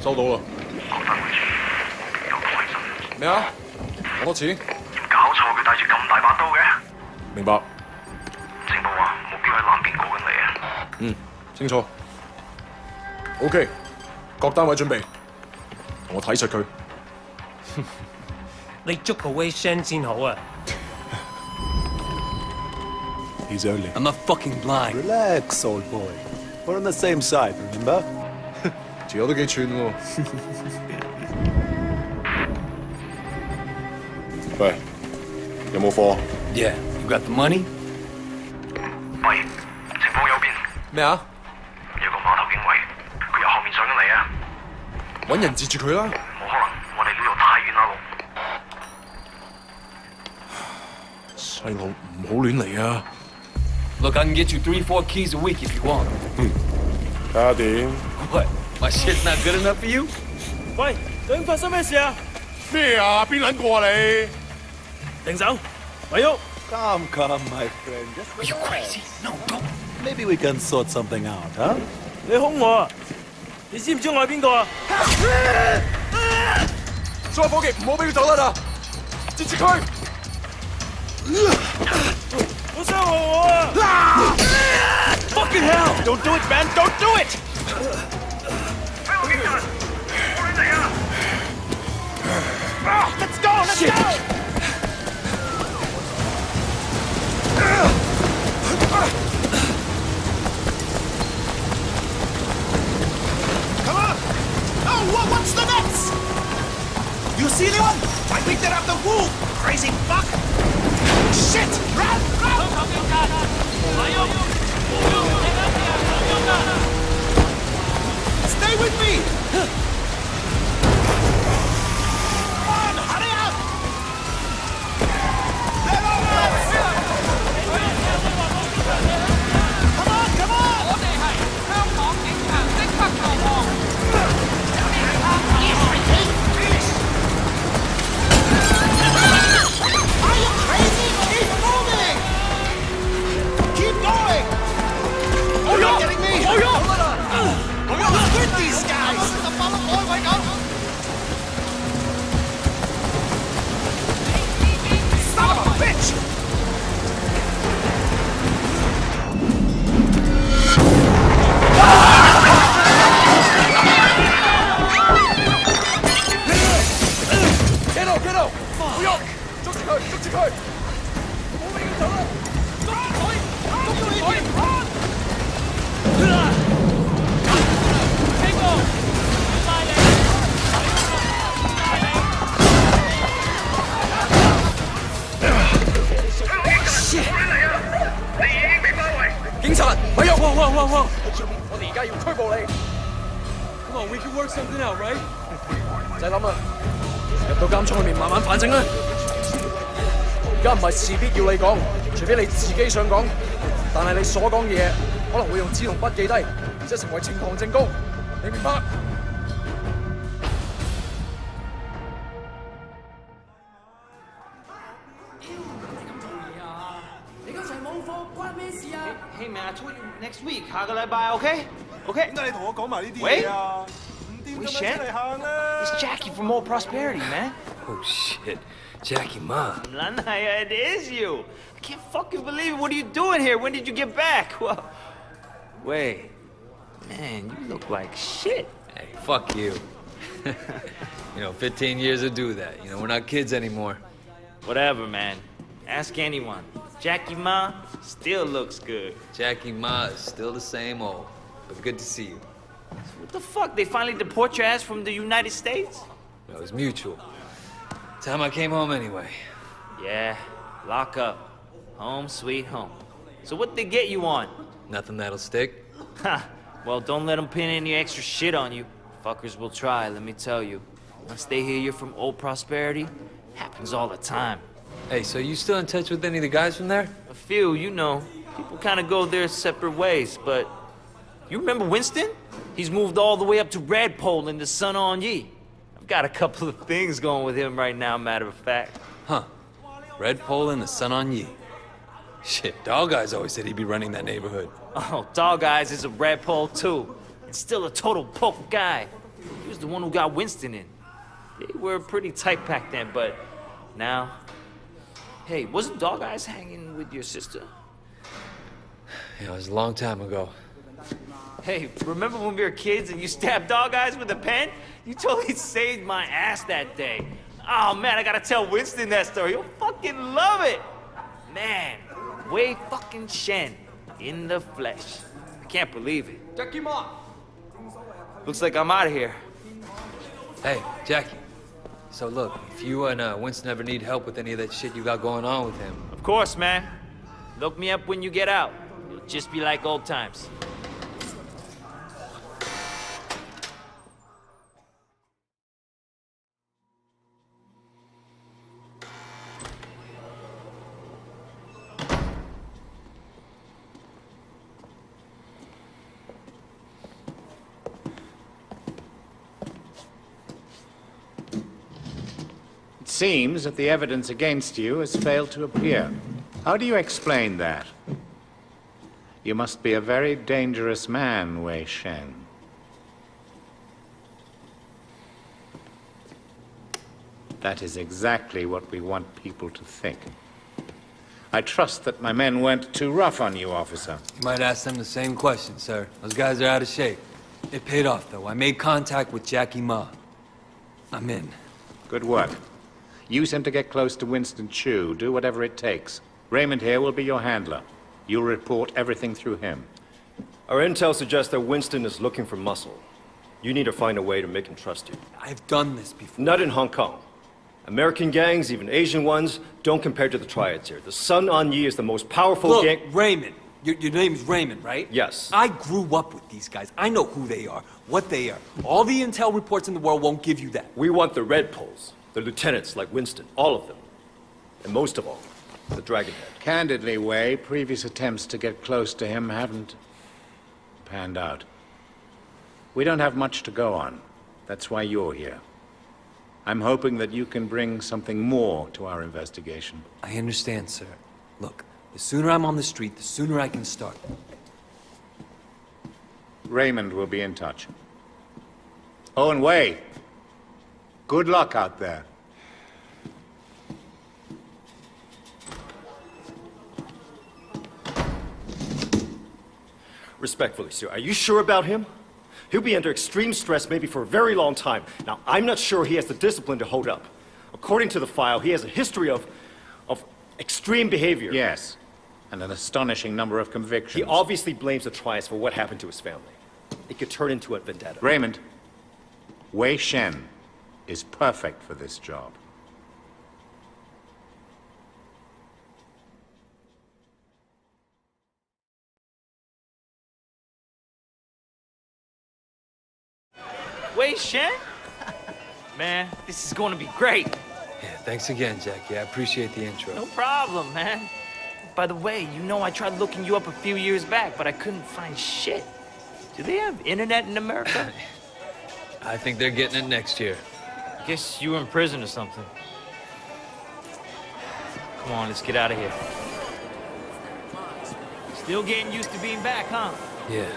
收到啦。有個衛生。咩啊？攞多錢？搞錯，佢帶住咁大把刀嘅。明白。情報話目標喺南邊過緊嚟啊。嗯，清楚。OK， 各單位準備，同我睇實佢。你捉個威聲先好啊！ He's only. I'm not fucking blind. Relax, old boy. We're on the same side, remember? 條友都幾串喎。喂，有冇貨？ Yeah, you got the money? 喂，情報右邊咩啊？有個碼頭警衛，佢由後面上緊嚟啊！揾人截住佢啦！冇可能，我哋呢度太遠啦，細路唔好亂嚟啊！ Look, I can get you 3-4 keys a week if you want. 睇下點？ What? My shit's not good enough for you? 喂，究竟發生咩事啊？咩啊？邊撚過啊你？停手，咪喐！ Come, my friend. Just Are you crazy? No, don't. maybe we can sort something out, huh? 你兇我啊！你知唔知我係邊個啊？所有伙計唔好俾佢走得啦！截住佢！好傷害我啊 Fucking hell! Don't do it, man! Don't do it! 香港警察，我亂嚟啊 Let's go! Let's go! Come on! Oh, what's the next? You see anyone? I picked it up the wall! Crazy fuck! Shit! Run! Stay with me! Come on, hurry up! They're on us! Come on, come on! 我哋係香港警察，即刻投降！ Are you crazy? Keep moving! Keep going! Are you getting me? Look at these guys! Son of a bitch! Get out！ 唔喐！捉住佢！捉住佢！唔好俾佢走啦！捉住佢！警察，咪喐！我哋而家要拘捕你。Come on, we can work something out, right？ 唔使諗啦，入到監倉裏面慢慢反省啦。而家唔係事必要你講，除非你自己想講。但係你所講嘅嘢可能會用紙同筆記低，而且成為呈堂證供。你明白？Hey man, I told you next week，下個禮拜 OK？OK？ 點解你同我講埋呢啲嘢啊？唔掂咁咪出嚟行啦 It's Jackie from Old Prosperity, man. Oh shit. Jackie Ma. Lanaya, it is you. I can't fucking believe it. What are you doing here? When did you get back? Well, wait. Man, you look like shit. Hey, fuck you. 15 years to do that. We're not kids anymore. Whatever, man. Ask anyone. Jackie Ma still looks good. Jackie Ma is still the same old, but good to see you. What the fuck? They finally deport your ass from the United States? It was mutual. Time I came home anyway. Yeah, lock up. Home sweet home. So what they get you on? Nothing that'll stick. Ha! Well, don't let them pin any extra shit on you. Fuckers will try, let me tell you. Once they hear you're from Old Prosperity, happens all the time. Hey, so you still in touch with any of the guys from there? A few, you know. People kind of go their separate ways, but... You remember Winston? He's moved all the way up to Redpole in the Sun On Ye. I've got a couple of things going with him right now, matter of fact. Huh. Redpole and the Sun On Ye. Shit, Dog Eyes always said he'd be running that neighborhood. Oh, Dog Eyes is a Redpole too. And still a total poke guy. He was the one who got Winston in. They were pretty tight back then, but now... Hey, wasn't Dog Eyes hanging with your sister? Yeah, it was a long time ago. Hey, remember when we were kids and you stabbed Dog Eyes with a pen? You totally saved my ass that day. Oh man, I gotta tell Winston that story. He'll fucking love it. Man, Wei fucking Shen in the flesh. I can't believe it. Looks like I'm out of here. Hey, Jackie. So look, if you and Winston ever need help with any of that shit you got going on with him... Of course, man. Look me up when you get out. It'll just be like old times. It seems that the evidence against you has failed to appear. How do you explain that? You must be a very dangerous man, Wei Shen. That is exactly what we want people to think. I trust that my men weren't too rough on you, officer. You might ask them the same question, sir. Those guys are out of shape. It paid off, though. I made contact with Jackie Ma. I'm in. Good work. Use him to get close to Winston Chu. Do whatever it takes. Raymond here will be your handler. You'll report everything through him. Our intel suggests that Winston is looking for muscle. You need to find a way to make him trust you. I've done this before. Not in Hong Kong. American gangs, even Asian ones, don't compare to the triads here. The Sun On Yi is the most powerful gang... Look, Raymond. Your name's Raymond, right? Yes. I grew up with these guys. I know who they are, what they are. All the intel reports in the world won't give you that. We want the Red Poles, the lieutenants like Winston, all of them. And most of all, the Dragonhead. Candidly, Wei, previous attempts to get close to him haven't panned out. We don't have much to go on. That's why you're here. I'm hoping that you can bring something more to our investigation. I understand, sir. Look, the sooner I'm on the street, the sooner I can start. Raymond will be in touch. Oh, and Wei, good luck out there. Respectfully, sir, are you sure about him? He'll be under extreme stress maybe for a very long time. Now, I'm not sure he has the discipline to hold up. According to the file, he has a history of extreme behavior. Yes, and an astonishing number of convictions. He obviously blames the triads for what happened to his family. It could turn into a vendetta. Raymond, Wei Shen is perfect for this job. Wei Shen? Man, this is going to be great. Yeah, thanks again, Jackie. I appreciate the intro. No problem, man. By the way, you know I tried looking you up a few years back, but I couldn't find shit. Do they have internet in America? I think they're getting it next year. Guess you were in prison or something. Come on, let's get out of here. Still getting used to being back, huh? Yeah.